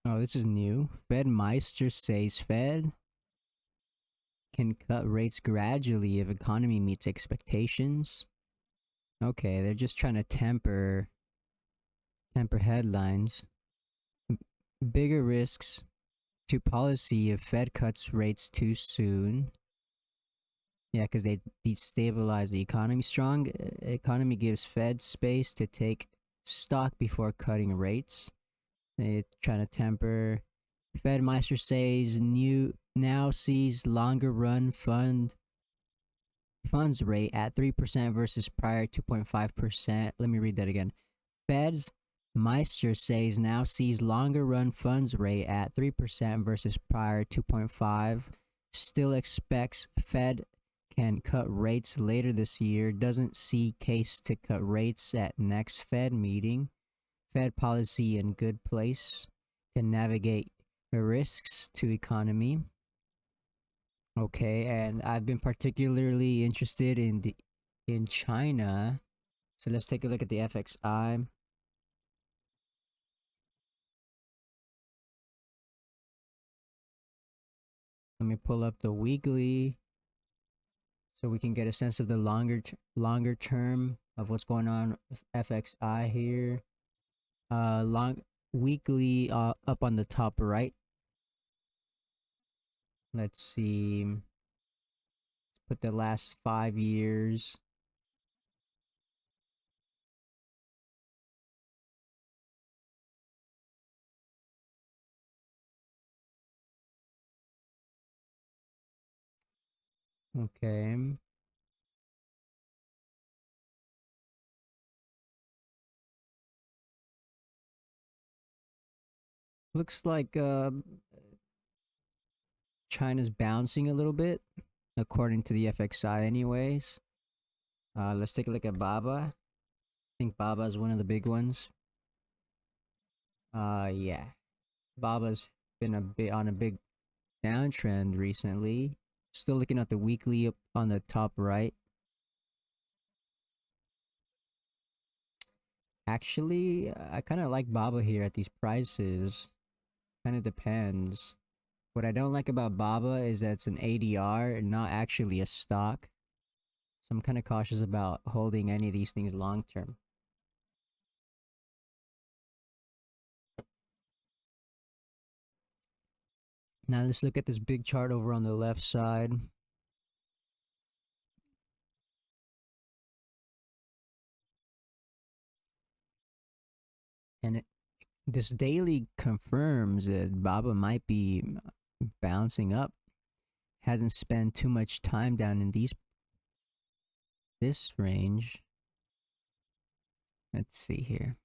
Oh, this is new. Fed Meister says Fed can cut rates gradually if economy meets expectations. Okay, they're just trying to temper headlines. Bigger risks to policy if Fed cuts rates too soon. Yeah, because they destabilize the economy. Strong economy gives Fed space to take stock before cutting rates. They're trying to temper. Fed Meister says now sees longer run funds rate at 3% versus prior 2.5%. Let me read that again. Fed's Meister says now sees longer run funds rate at 3% versus prior 2.5. Still expects Fed can cut rates later this year. Doesn't see case to cut rates at next Fed meeting. Fed policy in good place to navigate risks to economy. Okay, and I've been particularly interested in China. So let's take a look at the FXI. Let me pull up the weekly so we can get a sense of the longer term of what's going on with FXI here. Long weekly up on the top right. Let's see. Let's put the last 5 years. Okay. Looks like China's bouncing a little bit, according to the FXI, anyways. Let's take a look at Baba. I think Baba is one of the big ones. Yeah, Baba's been a bit on a big downtrend recently. Still looking at the weekly up on the top right. Actually, I kind of like Baba here at these prices. Kind of depends. What I don't like about Baba is that it's an ADR and not actually a stock. So I'm kind of cautious about holding any of these things long term. Now let's look at this big chart over on the left side. And this daily confirms that Baba might be bouncing up. Hasn't spent too much time down in this range. Let's see here.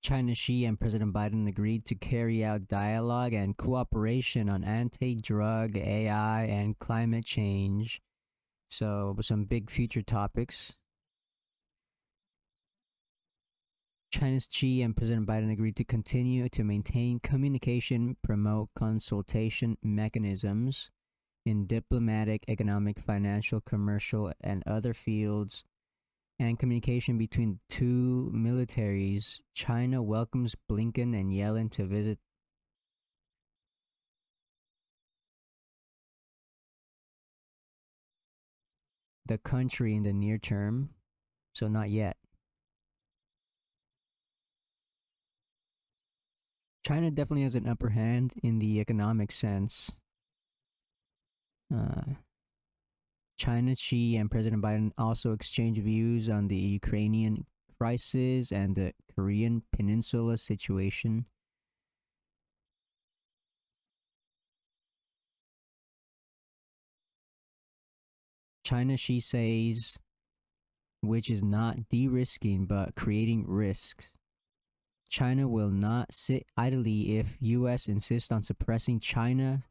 China Xi and President Biden agreed to carry out dialogue and cooperation on anti-drug, AI, and climate change. So, some big future topics. China's Xi and President Biden agreed to continue to maintain communication, promote consultation mechanisms in diplomatic, economic, financial, commercial, and other fields, and communication between two militaries. China welcomes Blinken and Yellen to visit the country in the near term, so not yet. China definitely has an upper hand in the economic sense. Uh, China, Xi, and President Biden also exchanged views on the Ukrainian crisis and the Korean Peninsula situation. China, she says, which is not de-risking but creating risks. China will not sit idly if US insists on suppressing China's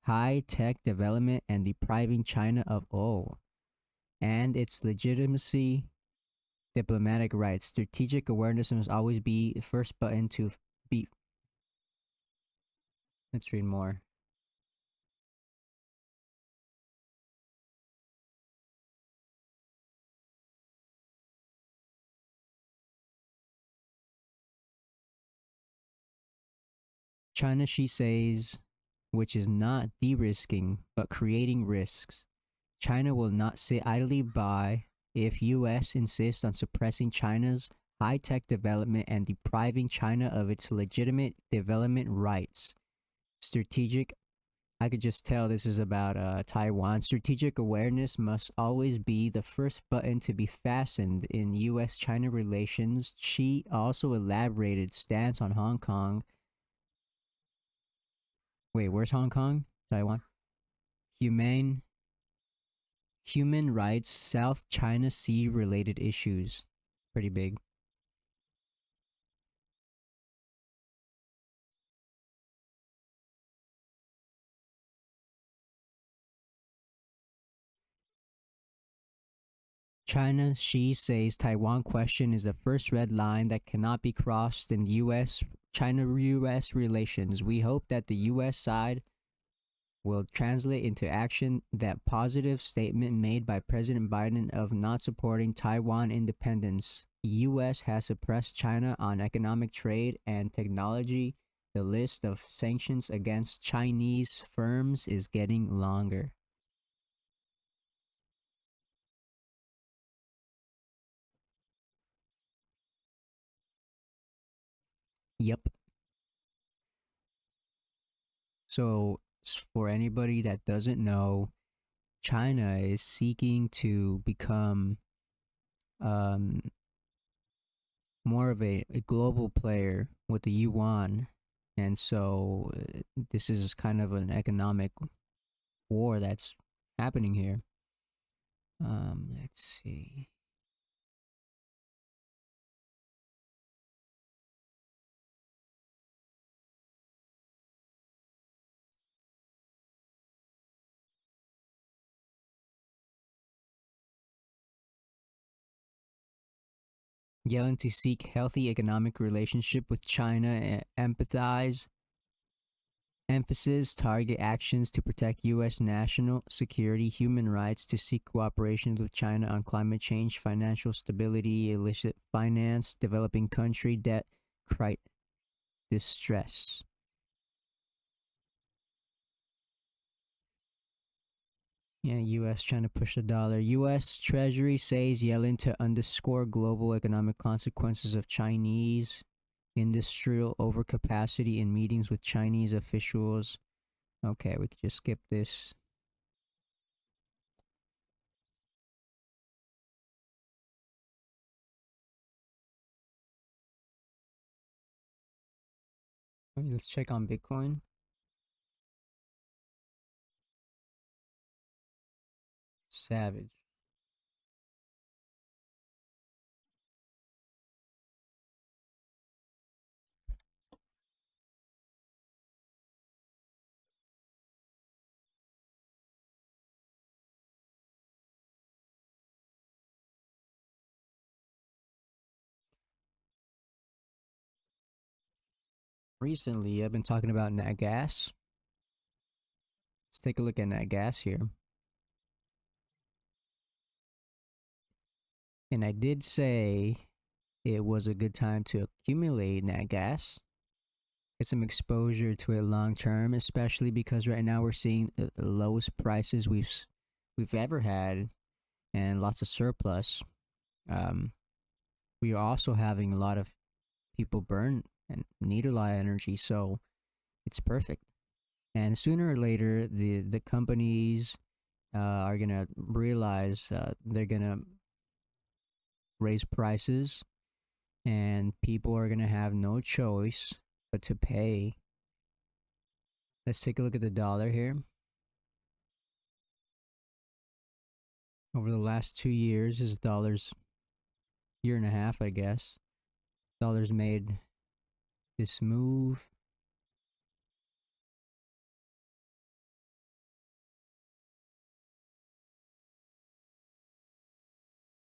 high-tech development and depriving China of and its legitimacy, diplomatic rights. Strategic awareness must always be the first button to beat. Let's read more. China, she says, which is not de-risking but creating risks. China will not sit idly by if US insists on suppressing China's high-tech development and depriving China of its legitimate development rights. Strategic, I could just tell this is about Taiwan. Strategic awareness must always be the first button to be fastened in US-China relations. She also elaborated stance on Hong Kong. Wait, where's Hong Kong? Taiwan. Human rights, South China Sea related issues. Pretty big. China, she says Taiwan question is the first red line that cannot be crossed in US China US relations. We hope that the US side will translate into action that positive statement made by President Biden of not supporting Taiwan independence. The US has suppressed China on economic trade and technology. The list of sanctions against Chinese firms is getting longer. Yep. So, for anybody that doesn't know, China is seeking to become um, more of a global player with the yuan. And so, this is kind of an economic war that's happening here. Let's see. Yelling to seek healthy economic relationship with China, empathize, emphasis, target actions to protect U.S. national security, human rights, to seek cooperation with China on climate change, financial stability, illicit finance, developing country debt, distress. Yeah, U.S. trying to push the dollar. U.S. Treasury says Yellen to underscore global economic consequences of Chinese industrial overcapacity in meetings with Chinese officials. Okay, we could just skip this. Let's check on Bitcoin. Savage. Recently, I've been talking about nat gas. Let's take a look at nat gas here. And I did say it was a good time to accumulate nat gas, get some exposure to it long term, especially because right now we're seeing the lowest prices we've ever had and lots of surplus. Um, we are also having a lot of people burn and need a lot of energy, so it's perfect. And sooner or later, the companies are gonna realize they're gonna raise prices, and people are gonna have no choice but to pay. Let's take a look at the dollar here. Over the last 2 years, is dollars year and a half, I guess. Dollars made this move.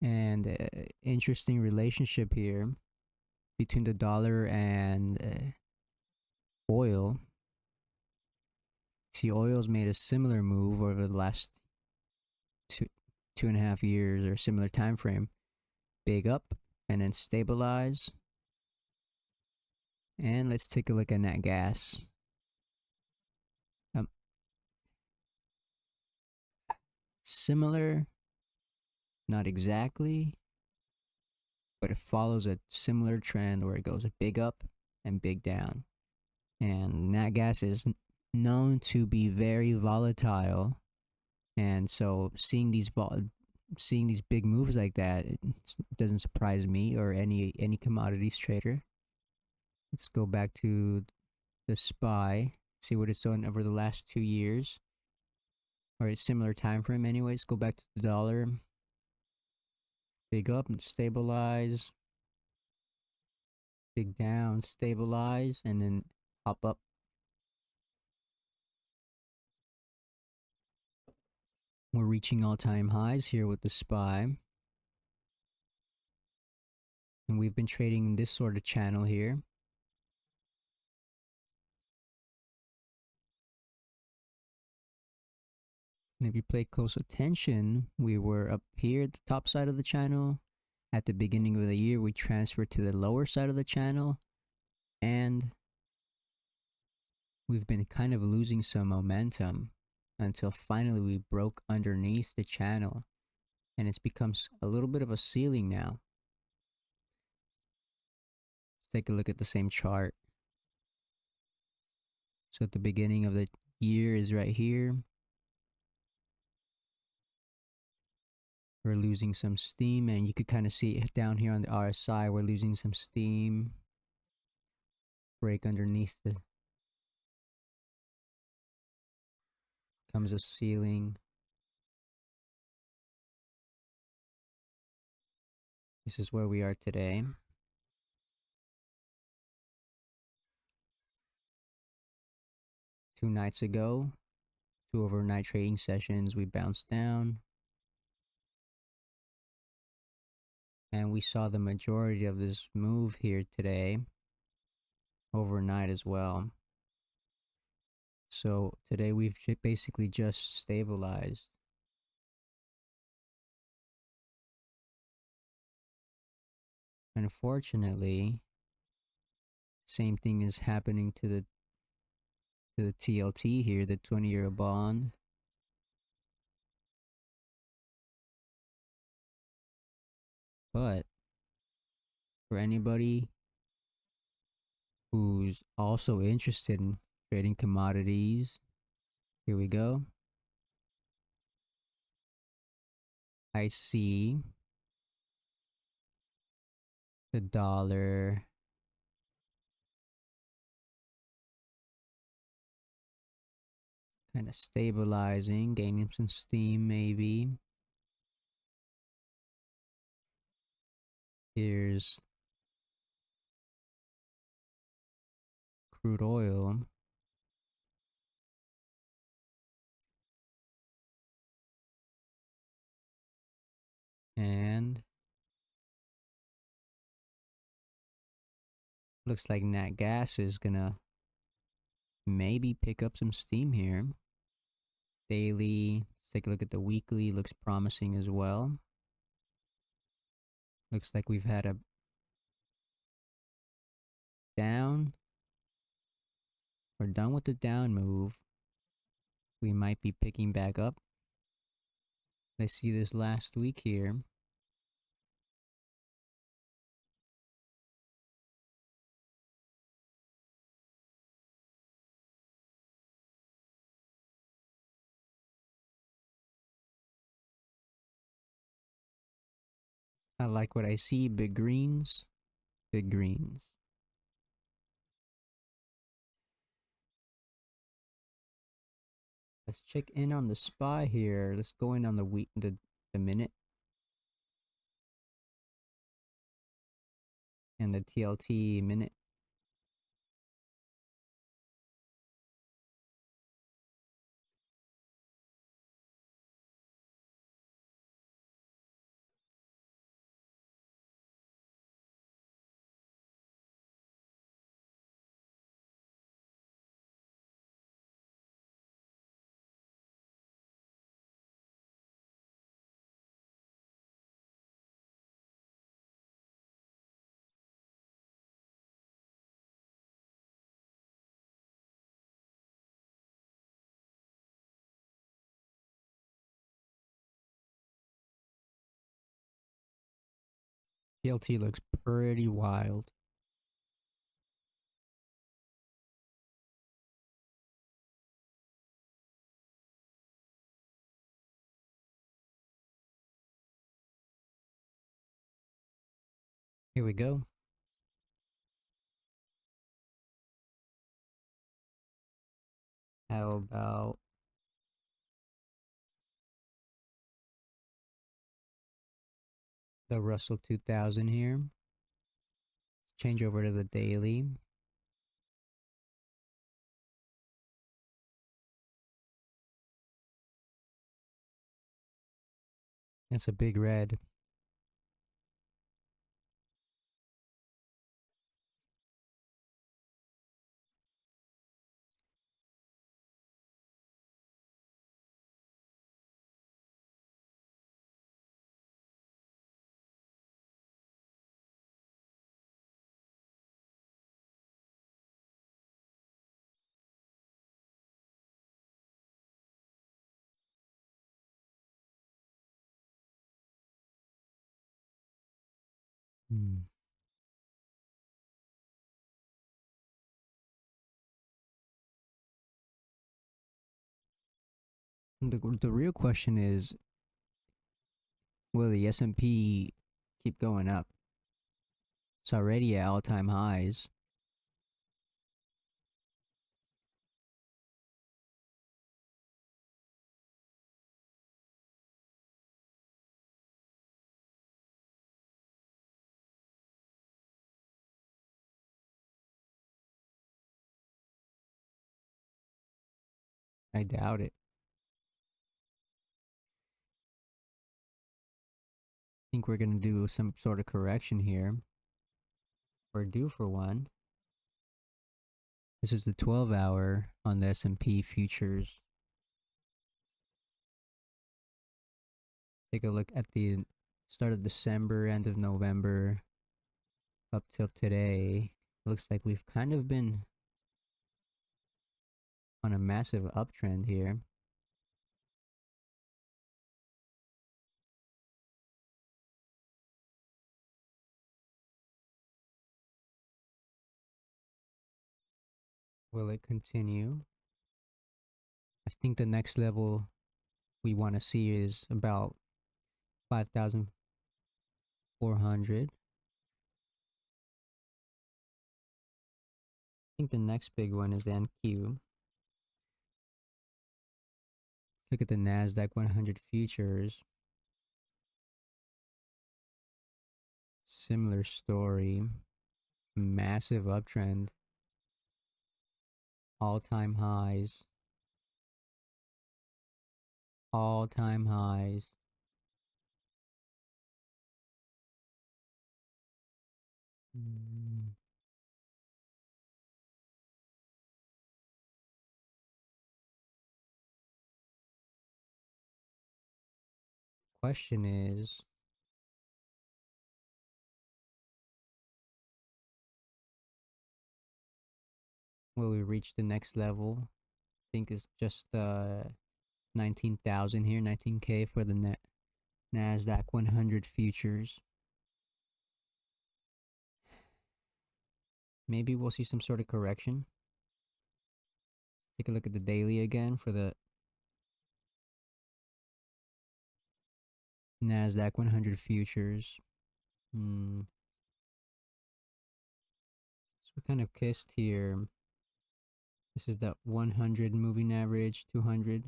And interesting relationship here between the dollar and oil. See, oil's made a similar move over the last 2.5 years or similar time frame. Big up and then stabilize. And let's take a look at nat gas. Similar, not exactly, but it follows a similar trend where it goes a big up and big down. And nat gas is known to be very volatile, and so seeing these big moves like that, it doesn't surprise me or any commodities trader. Let's go back to the SPY, see what it's done over the last 2 years, or a similar time frame. Anyways, go back to the dollar, big up and stabilize, big down, stabilize, and then hop up. We're reaching all-time highs here with the SPY. And we've been trading this sort of channel here. And if you pay close attention, we were up here at the top side of the channel. At the beginning of the year, we transferred to the lower side of the channel. And we've been kind of losing some momentum until finally we broke underneath the channel. And it's become a little bit of a ceiling now. Let's take a look at the same chart. So at the beginning of the year is right here. We're losing some steam, and you could kind of see it down here on the RSI. We're losing some steam. Break underneath the comes a ceiling. This is where we are today. Two nights ago, 2 overnight trading sessions, we bounced down. And we saw the majority of this move here today, overnight as well. So today we've basically just stabilized. Unfortunately, same thing is happening to the TLT here, the 20-year bond. But for anybody who's also interested in trading commodities, here we go. I see the dollar kind of stabilizing, gaining some steam maybe. Here's crude oil. And looks like nat gas is gonna maybe pick up some steam here. Daily, let's take a look at the weekly, looks promising as well. Looks like we've had a down. We're done with the down move. We might be picking back up. Let's see this last week here. I like what I see. Big greens. Big greens. Let's check in on the SPY here. Let's go in on the the minute and the TLT minute. TLT looks pretty wild. Here we go. How about the Russell 2000 here? Change over to the daily. That's a big red. Hmm. The real question is, will the S&P keep going up? It's already at all-time highs. I doubt it. I think we're gonna do some sort of correction here. We're due for one. This is the 12-hour on the S&P futures. Take a look at the start of December, end of November, up till today. Looks like we've kind of been on a massive uptrend here. Will it continue? I think the next level we want to see is about 5,400. I think the next big one is NQ. Look at the NASDAQ 100 futures. Similar story. Massive uptrend. All-time highs. All-time highs. Question is, will we reach the next level? I think it's just 19,000 here, 19K for the NASDAQ 100 futures. Maybe we'll see some sort of correction. Take a look at the daily again for the NASDAQ 100 futures. So we kind of kissed here. This is the 100 moving average, 200.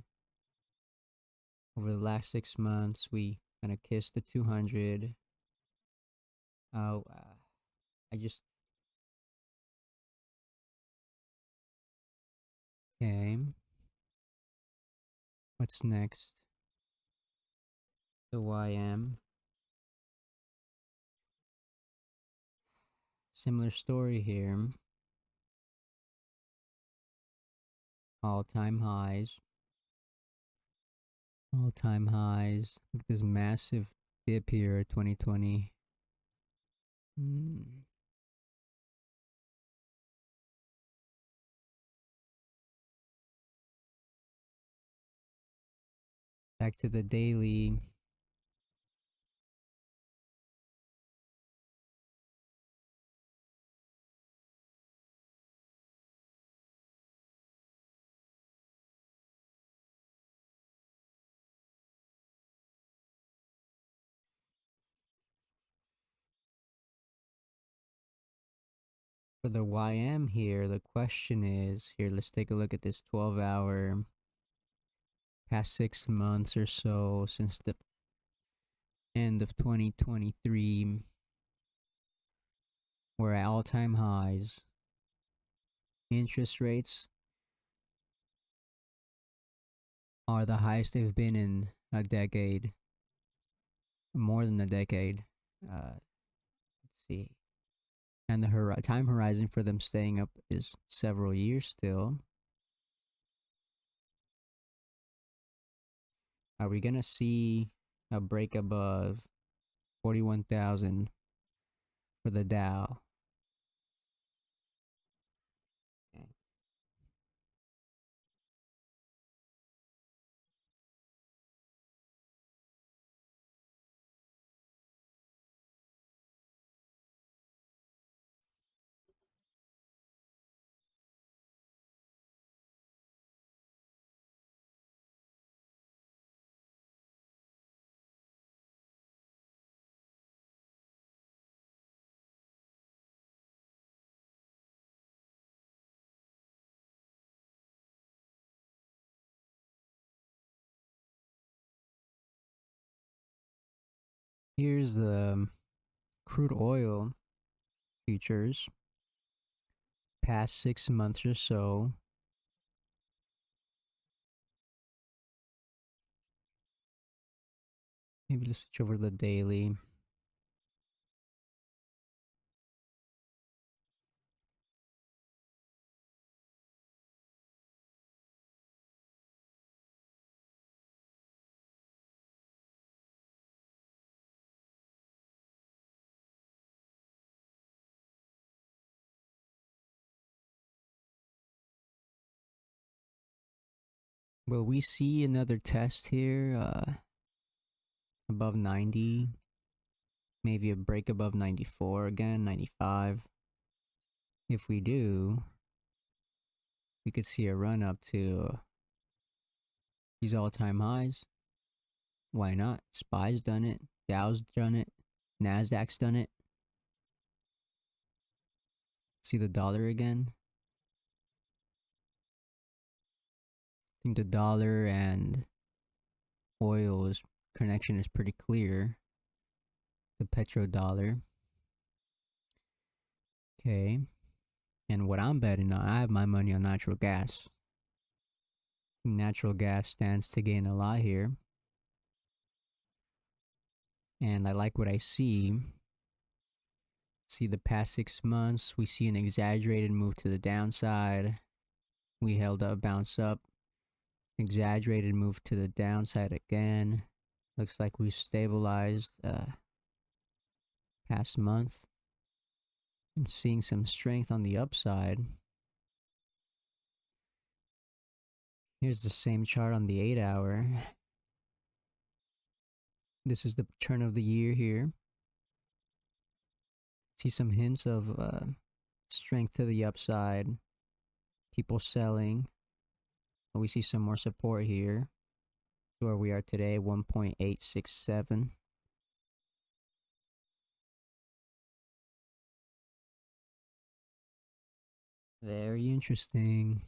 Over the last 6 months, we Gonna kiss the 200. Oh, I just. Okay. What's next? The YM. Similar story here. All-time highs. All-time highs. Look at this massive dip here at 2020. Back to the daily. For the YM here, the question is, here, let's take a look at this 12-hour, past 6 months or so since the end of 2023. We're at all-time highs. Interest rates are the highest they've been in a decade, more than a decade. Let's see. And the time horizon for them staying up is several years still. Are we gonna see a break above 41,000 for the Dow? Okay. Here's the crude oil futures past 6 months or so. Maybe let's switch over to the daily. Will we see another test here above 90? Maybe a break above 94 again, 95. If we do, we could see a run up to these all-time highs. Why not? SPY's done it. Dow's done it. NASDAQ's done it. See the dollar again? I think the dollar and oil's connection is pretty clear. The petrodollar. Okay. And what I'm betting on, I have my money on natural gas. Natural gas stands to gain a lot here. And I like what I see. See the past 6 months, we see an exaggerated move to the downside. We held up, bounce up. Exaggerated move to the downside again. Looks like we stabilized past month. I'm seeing some strength on the upside. Here's the same chart on the 8-hour. This is the turn of the year here. See some hints of strength to the upside. People selling. We see some more support here. Where we are today, 1.867. Very interesting.